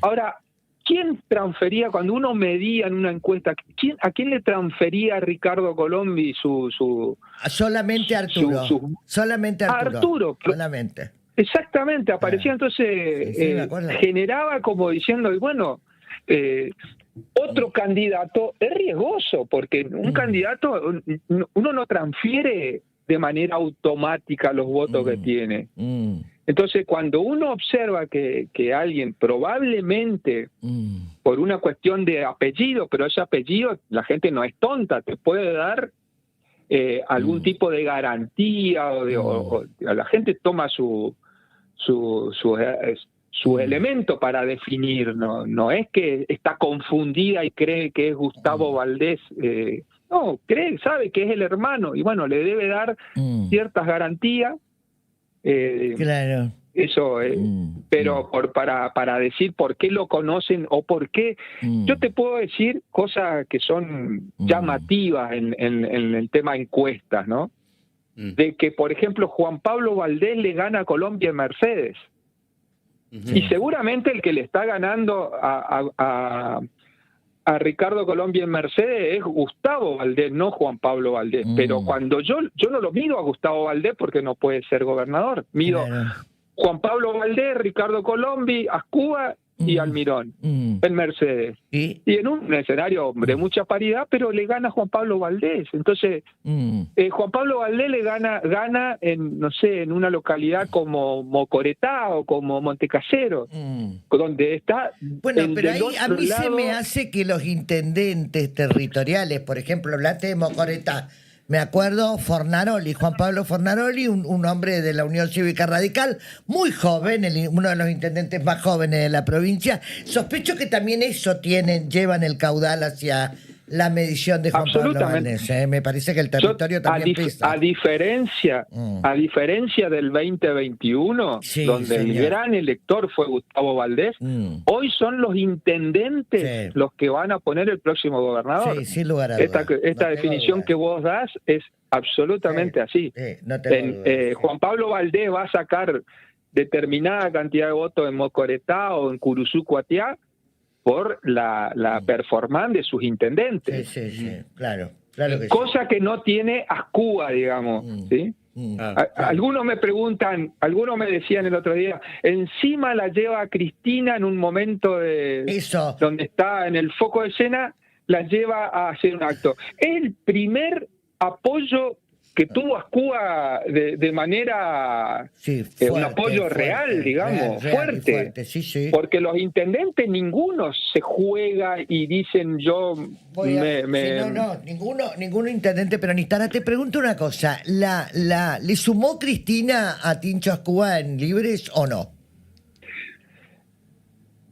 Ahora, ¿quién transfería, cuando uno medía en una encuesta, a quién le transfería a Ricardo Colombi solamente Arturo. Solamente Arturo. Solamente. Exactamente, aparecía entonces, generaba como diciendo, bueno, otro candidato es riesgoso, porque un candidato, uno no transfiere de manera automática los votos que tiene. Entonces, cuando uno observa que alguien probablemente, por una cuestión de apellido, pero ese apellido, la gente no es tonta, te puede dar algún tipo de garantía, o la gente toma su elemento para definir, no es que está confundida y cree que es Gustavo Valdés, no, sabe que es el hermano, y bueno, le debe dar ciertas garantías. Claro. Eso, pero para decir por qué lo conocen o por qué, yo te puedo decir cosas que son llamativas en el tema encuestas, ¿no? De que, por ejemplo, Juan Pablo Valdés le gana a Colombia en Mercedes. Y seguramente el que le está ganando a Ricardo Colombi en Mercedes es Gustavo Valdés, no Juan Pablo Valdés. Pero cuando yo no lo mido a Gustavo Valdés porque no puede ser gobernador, mido Juan Pablo Valdés, Ricardo Colombi, Ascúa y Almirón en Mercedes. Y en un escenario de mucha paridad, pero le gana Juan Pablo Valdés. Entonces, Juan Pablo Valdés le gana en, no sé, en una localidad como Mocoretá o como Montecasero, donde está... Bueno, pero ahí a mí se me hace que los intendentes territoriales, por ejemplo, hablaste de Mocoretá, me acuerdo Fornaroli, Juan Pablo Fornaroli, un hombre de la Unión Cívica Radical, muy joven, uno de los intendentes más jóvenes de la provincia. Sospecho que también eso llevan el caudal hacia la medición de Juan Pablo Valdés. Me parece que el territorio también pesa. A diferencia del 2021, donde el gran elector fue Gustavo Valdés, hoy son los intendentes los que van a poner el próximo gobernador. Sí, sin lugar a dudas. Esta definición que vos das es absolutamente así. Juan Pablo Valdés va a sacar determinada cantidad de votos en Mocoretá o en Curuzú, Cuatiá, por la performance de sus intendentes. Sí, claro que cosa que no tiene Ascúa, digamos, ¿sí? Algunos me preguntan, algunos me decían el otro día, encima la lleva a Cristina en un momento donde está en el foco de escena, la lleva a hacer un acto. Es el primer apoyo que tuvo Azcúa de manera, un apoyo real, digamos, fuerte. Sí. Porque los intendentes, ninguno se juega y dicen yo... Ninguno intendente peronista. Ahora te pregunto una cosa, ¿le sumó Cristina a Tincho Azcúa en Libres o no?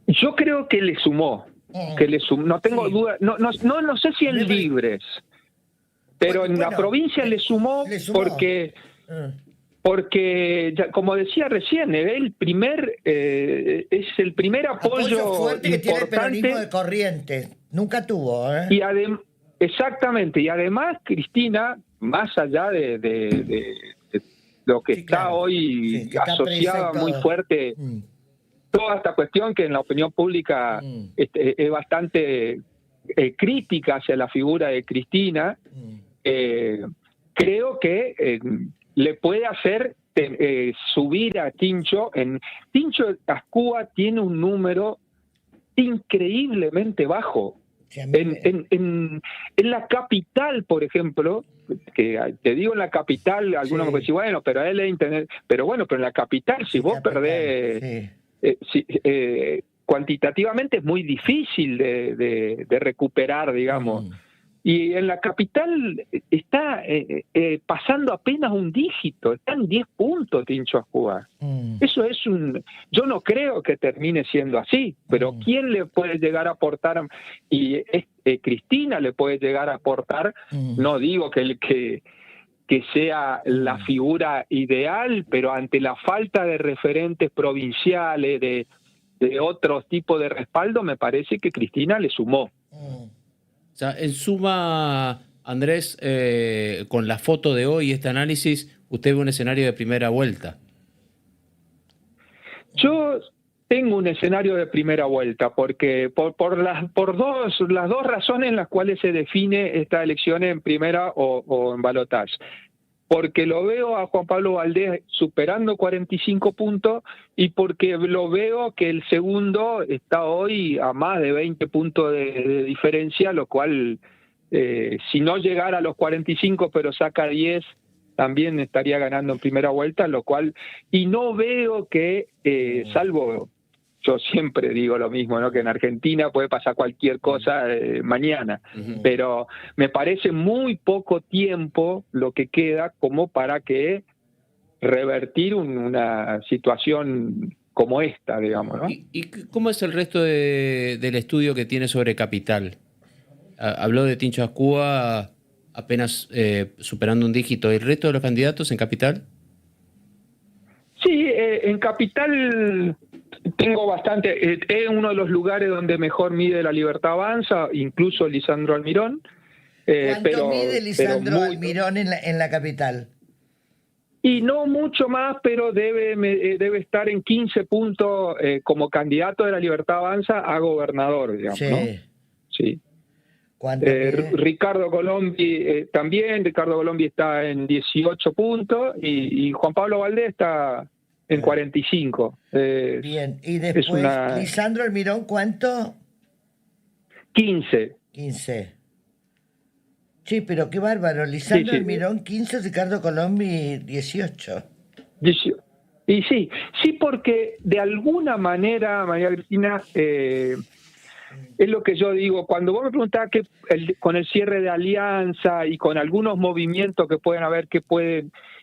Yo creo que le sumó, no tengo duda, no sé si en Libres, pero en la provincia le sumó porque ya, como decía recién, es el primer apoyo fuerte importante que tiene el peronismo de Corrientes. Nunca tuvo, ¿eh? Exactamente, y además Cristina, más allá de lo que está hoy que asociada está muy fuerte, toda esta cuestión que en la opinión pública es bastante crítica hacia la figura de Cristina, creo que le puede hacer subir a Tincho. Tincho Azcúa tiene un número increíblemente bajo. En la capital, por ejemplo, que te digo en la capital, algunos me dicen, bueno, pero él es internet, pero en la capital, si vos perdés, cuantitativamente es muy difícil de recuperar, digamos. Y en la capital está pasando apenas un dígito, está en 10 puntos Tincho Azcúa. Eso es yo no creo que termine siendo así, pero ¿quién le puede llegar a aportar? Y Cristina le puede llegar a aportar, no digo que sea la figura ideal, pero ante la falta de referentes provinciales, de otro tipo de respaldo, me parece que Cristina le sumó. O sea, en suma, Andrés, con la foto de hoy y este análisis, usted ve un escenario de primera vuelta. Yo tengo un escenario de primera vuelta, porque por las dos razones en las cuales se define esta elección en primera o en balotaje. Porque lo veo a Juan Pablo Valdés superando 45 puntos y porque lo veo que el segundo está hoy a más de 20 puntos de diferencia, lo cual, si no llegara a los 45 pero saca 10, también estaría ganando en primera vuelta, lo cual, y no veo que, salvo... Yo siempre digo lo mismo, ¿no? Que en Argentina puede pasar cualquier cosa mañana, pero me parece muy poco tiempo lo que queda como para que revertir una situación como esta, digamos, ¿no? ¿Y cómo es el resto del estudio que tiene sobre Capital? Habló de Tincho Azcúa apenas superando un dígito. ¿El resto de los candidatos en Capital? Sí, en Capital... Tengo bastante, es uno de los lugares donde mejor mide La Libertad Avanza, incluso Lisandro Almirón. ¿Cuánto mide Lisandro Almirón en la capital? Y no mucho más, pero debe estar en 15 puntos como candidato de La Libertad Avanza a gobernador, digamos, ¿no? Sí. Ricardo Colombi también, Ricardo Colombi está en 18 puntos y Juan Pablo Valdés está... en 45. Bien, y después, Lisandro Almirón, ¿cuánto? 15. 15. Sí, pero qué bárbaro. Lisandro Almirón, 15, Ricardo Colombi, 18. Y sí, porque de alguna manera, María Cristina, es lo que yo digo, cuando vos me preguntás que con el cierre de alianza y con algunos movimientos que pueden haber,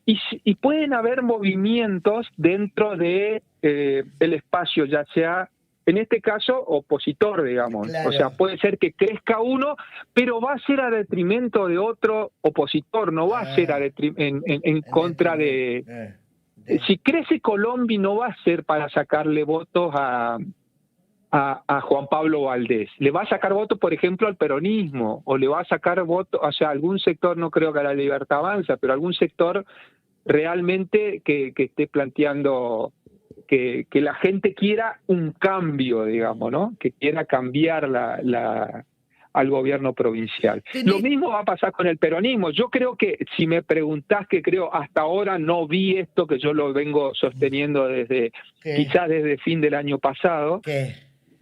y pueden haber movimientos dentro de el espacio, ya sea, en este caso, opositor, digamos. Claro. O sea, puede ser que crezca uno, pero va a ser a detrimento de otro opositor, no va a ser en contra de... Si crece Colombi, no va a ser para sacarle votos a Juan Pablo Valdés. Le va a sacar votos, por ejemplo, al peronismo, o le va a sacar votos, o sea, algún sector, no creo que a La Libertad Avanza, pero algún sector realmente que esté planteando que la gente quiera un cambio, digamos, ¿no? Que quiera cambiar al gobierno provincial. Lo mismo va a pasar con el peronismo. Yo creo que, si me preguntás, que creo hasta ahora no vi esto, que yo lo vengo sosteniendo desde quizás desde fin del año pasado.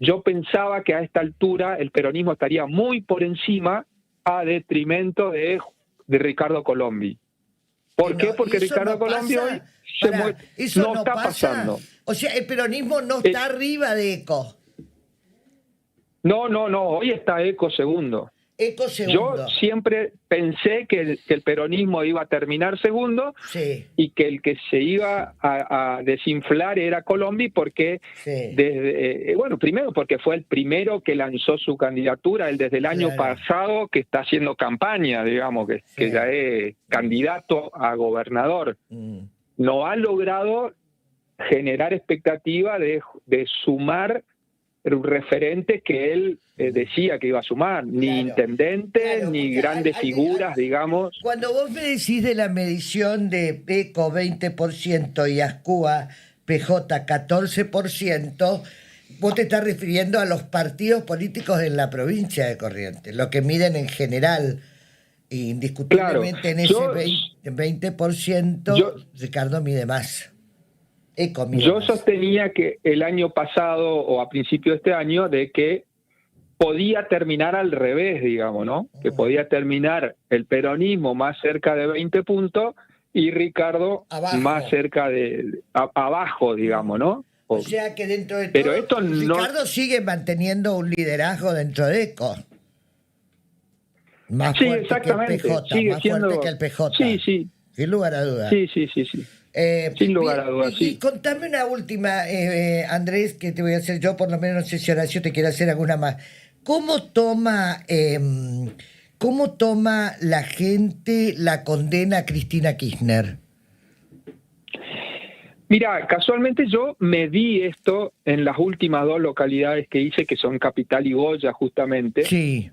Yo pensaba que a esta altura el peronismo estaría muy por encima, a detrimento de Ricardo Colombi. ¿Por qué? Porque Ricardo Colombi hoy no está pasando. O sea, el peronismo no está arriba de ECO. No, hoy está ECO segundo. Yo siempre pensé que el peronismo iba a terminar segundo, y que el que se iba a desinflar era Colombi, porque primero porque fue el primero que lanzó su candidatura, él desde el año pasado que está haciendo campaña, digamos, que ya es candidato a gobernador. No ha logrado generar expectativa de sumar referentes que él decía que iba a sumar, ni intendentes, ni grandes figuras, digamos. Cuando vos me decís de la medición de ECO 20% y ASCUA PJ 14%, vos te estás refiriendo a los partidos políticos en la provincia de Corrientes, lo que miden en general. Indiscutiblemente en ese 20%, Ricardo mide más. Yo sostenía que el año pasado o a principio de este año de que podía terminar al revés, digamos, ¿no? Que podía terminar el peronismo más cerca de 20 puntos y Ricardo más cerca de abajo, digamos, ¿no? O sea que dentro de todo, Ricardo sigue manteniendo un liderazgo dentro de ECO. Más fuerte que el PJ, más fuerte que el PJ. Sí. Sin lugar a dudas. Sí. Sin lugar a dudas, Y contame una última, Andrés, que te voy a hacer yo, por lo menos no sé si Horacio te quiere hacer alguna más. ¿Cómo toma la gente la condena a Cristina Kirchner? Mira, casualmente yo me di esto en las últimas dos localidades que hice, que son Capital y Goya, justamente. Sí.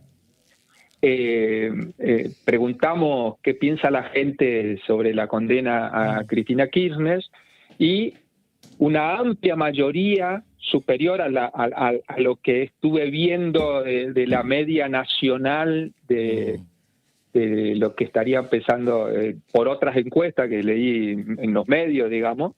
Preguntamos qué piensa la gente sobre la condena a Cristina Kirchner, y una amplia mayoría, superior a lo que estuve viendo de la media nacional de lo que estaría empezando por otras encuestas que leí en los medios, digamos,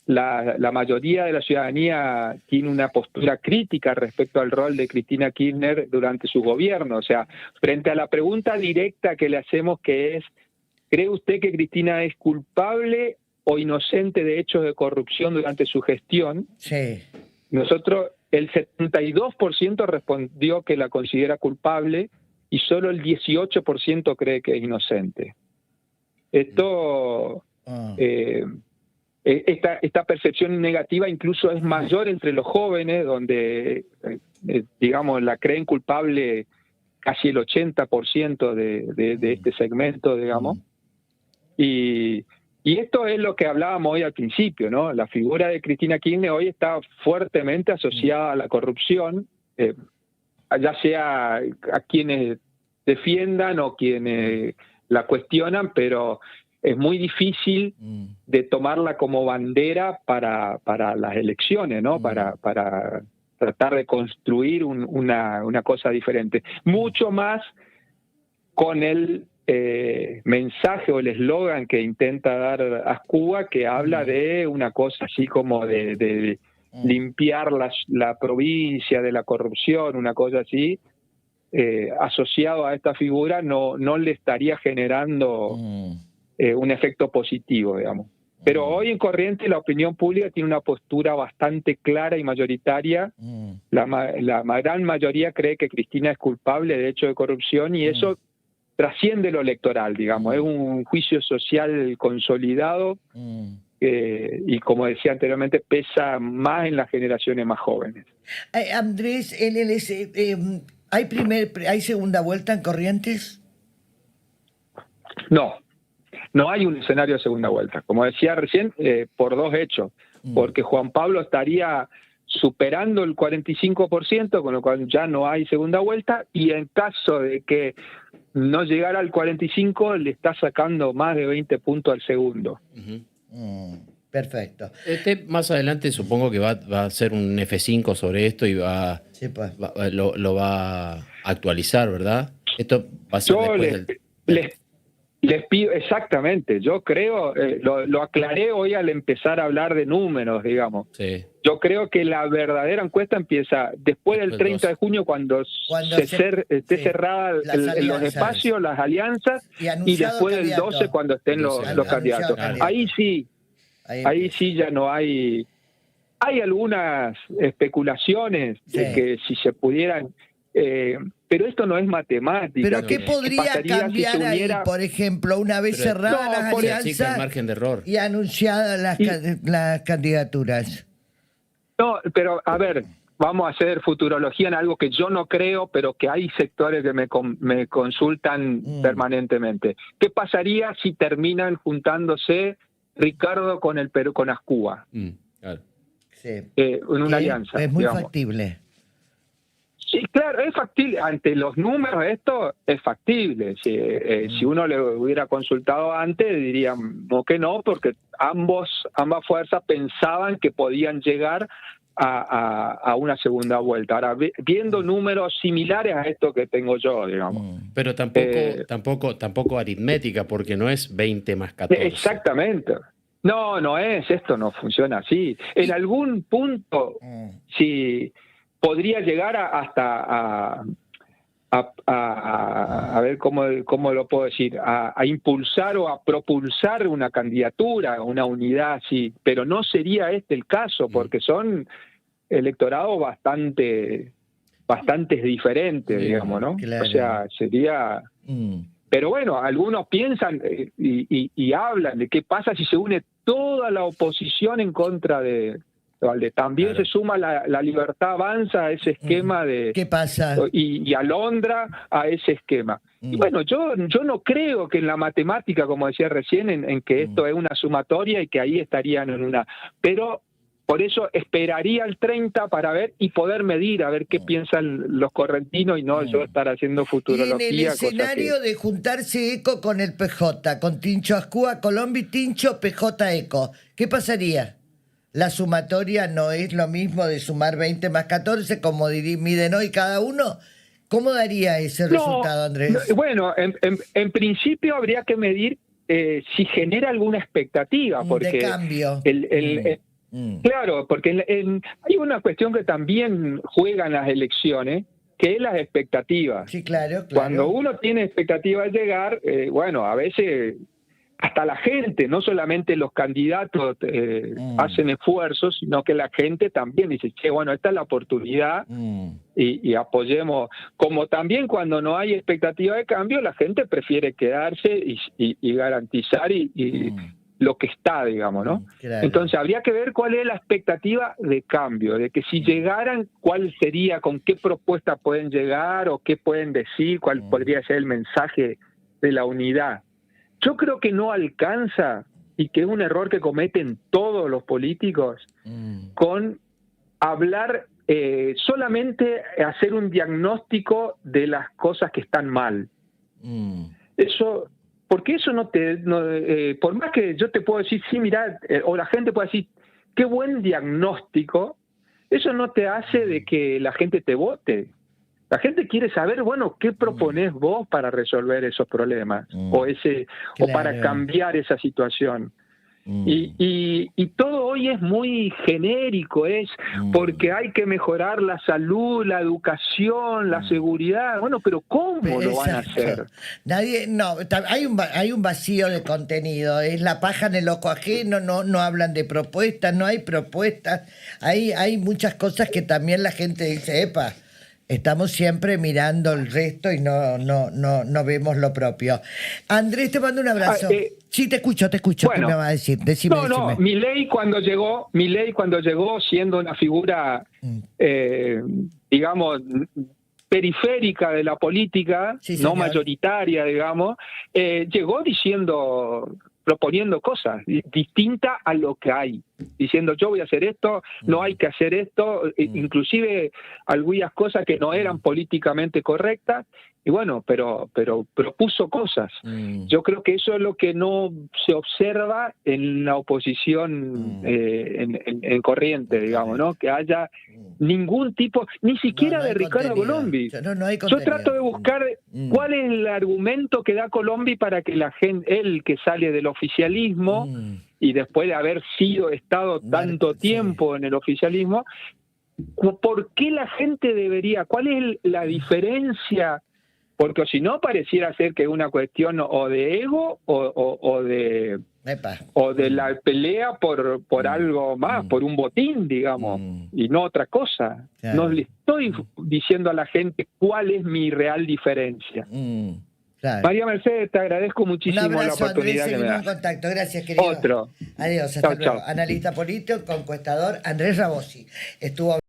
la mayoría de la ciudadanía tiene una postura crítica respecto al rol de Cristina Kirchner durante su gobierno. O sea, frente a la pregunta directa que le hacemos, que es, ¿cree usted que Cristina es culpable o inocente de hechos de corrupción durante su gestión? Sí. Nosotros, el 72% respondió que la considera culpable y solo el 18% cree que es inocente. Esto... Esta percepción negativa incluso es mayor entre los jóvenes, donde, digamos, la creen culpable casi el 80% de este segmento, digamos. Y esto es lo que hablábamos hoy al principio, ¿no? La figura de Cristina Kirchner hoy está fuertemente asociada a la corrupción, ya sea a quienes defiendan o quienes la cuestionan, pero es muy difícil de tomarla como bandera para las elecciones, ¿no? Para tratar de construir una cosa diferente. Mucho más con el mensaje o el eslogan que intenta dar ASCUA, que habla de una cosa así como de limpiar la provincia de la corrupción, una cosa así. Asociado a esta figura no le estaría generando un efecto positivo, digamos. Pero hoy en Corrientes la opinión pública tiene una postura bastante clara y mayoritaria. La gran mayoría cree que Cristina es culpable de hecho de corrupción, y eso trasciende lo electoral, digamos. Es un juicio social consolidado y, como decía anteriormente, pesa más en las generaciones más jóvenes. Andrés, ¿hay segunda vuelta en Corrientes? No hay un escenario de segunda vuelta. Como decía recién, por dos hechos. Porque Juan Pablo estaría superando el 45%, con lo cual ya no hay segunda vuelta, y en caso de que no llegara al 45%, le está sacando más de 20 puntos al segundo. Perfecto. Más adelante supongo que va a hacer un F5 sobre esto y va Sí, pues. lo va a actualizar, ¿verdad? Esto va a ser Yo después del... les pido, exactamente, yo creo, lo aclaré hoy al empezar a hablar de números, digamos. Sí. Yo creo que la verdadera encuesta empieza después del 30 de junio, cuando esté cerrada los espacios, las alianzas, y después del 12 cuando estén los candidatos. Ahí sí ya no hay... Hay algunas especulaciones de que si se pudieran... pero esto no es matemática. ¿Pero qué podría cambiar si ahí, por ejemplo, una vez cerradas las alianzas margen de error y anunciadas las candidaturas? No, pero a ver, vamos a hacer futurología en algo que yo no creo, pero que hay sectores que me consultan permanentemente. ¿Qué pasaría si terminan juntándose Ricardo con Ascúa? Claro. Sí. En una alianza. Es muy factible. Sí, claro, es factible. Ante los números esto es factible. Si uno le hubiera consultado antes, diríamos que no, porque ambas fuerzas pensaban que podían llegar a una segunda vuelta. Ahora, viendo números similares a esto que tengo yo, digamos. Pero tampoco aritmética, porque no es 20 más 14. Exactamente. No es, esto no funciona así. En algún punto, sí, podría llegar hasta a ver cómo lo puedo decir, a impulsar o a propulsar una candidatura, una unidad así, pero no sería este el caso, porque son electorados bastante diferentes, digamos, ¿no? Claro. O sea, sería... Pero bueno, algunos piensan y hablan de qué pasa si se une toda la oposición en contra de Valde. También se suma la Libertad Avanza a ese esquema de... ¿Qué pasa? Y Alondra a ese esquema. Y bueno, yo no creo que en la matemática, como decía recién, en que esto es una sumatoria y que ahí estarían en una... Pero... Por eso esperaría el 30 para ver y poder medir, a ver qué piensan los correntinos y no yo estar haciendo futurología. Y en el escenario de juntarse ECO con el PJ, con Tincho Ascúa, Colombi, Tincho, PJ, ECO, ¿qué pasaría? ¿La sumatoria no es lo mismo de sumar 20 más 14 como miden hoy cada uno? ¿Cómo daría ese resultado, Andrés? Bueno, en principio habría que medir si genera alguna expectativa. Porque de cambio. Claro, porque hay una cuestión que también juegan las elecciones, que es las expectativas. Sí, claro. Cuando uno tiene expectativa de llegar, bueno, a veces hasta la gente, no solamente los candidatos hacen esfuerzos, sino que la gente también dice, che, bueno, esta es la oportunidad y apoyemos. Como también cuando no hay expectativa de cambio, la gente prefiere quedarse y garantizar lo que está, digamos, ¿no? Claro. Entonces habría que ver cuál es la expectativa de cambio, de que si llegaran, cuál sería, con qué propuesta pueden llegar o qué pueden decir, cuál podría ser el mensaje de la unidad. Yo creo que no alcanza, y que es un error que cometen todos los políticos, con hablar solamente hacer un diagnóstico de las cosas que están mal. Eso... Porque eso por más que yo te puedo decir, sí, mirá, o la gente puede decir, qué buen diagnóstico, eso no te hace de que la gente te vote. La gente quiere saber, bueno, ¿qué proponés vos para resolver esos problemas? O para cambiar esa situación. Y todo hoy es muy genérico, porque hay que mejorar la salud, la educación, la seguridad. Bueno, pero ¿cómo lo van a hacer? Hay un vacío de contenido, es la paja en el ojo ajeno, no hablan de propuestas, no hay propuestas, hay muchas cosas que también la gente dice, epa, estamos siempre mirando el resto y no vemos lo propio. Andrés, te mando un abrazo. Sí, te escucho. Bueno, ¿qué me vas a decir? Decime. Milei cuando llegó siendo una figura, digamos, periférica de la política, sí, no mayoritaria, digamos, llegó proponiendo cosas distintas a lo que hay, diciendo yo voy a hacer esto, no hay que hacer esto, inclusive algunas cosas que no eran políticamente correctas, y bueno, pero propuso cosas. Yo creo que eso es lo que no se observa en la oposición en corriente, digamos, ¿no? Que haya ningún tipo, ni siquiera no de hay Ricardo contenido. Colombi. No hay Yo contenido. trato de buscar cuál es el argumento que da Colombi para que la gente, él que sale del oficialismo y después de haber estado tanto tiempo en el oficialismo, ¿por qué la gente debería? ¿Cuál es la diferencia? Porque si no pareciera ser que es una cuestión o de ego o de la pelea por algo más, por un botín, digamos, y no otra cosa. Claro. No le estoy diciendo a la gente cuál es mi real diferencia. Claro. María Mercedes, te agradezco muchísimo Un abrazo, la oportunidad Andrés, que me seguimos das. en contacto. Gracias, querido. Otro. Adiós, hasta Chau, luego. chau. Analista político, concuestador, Andrés Rabosi. Estuvo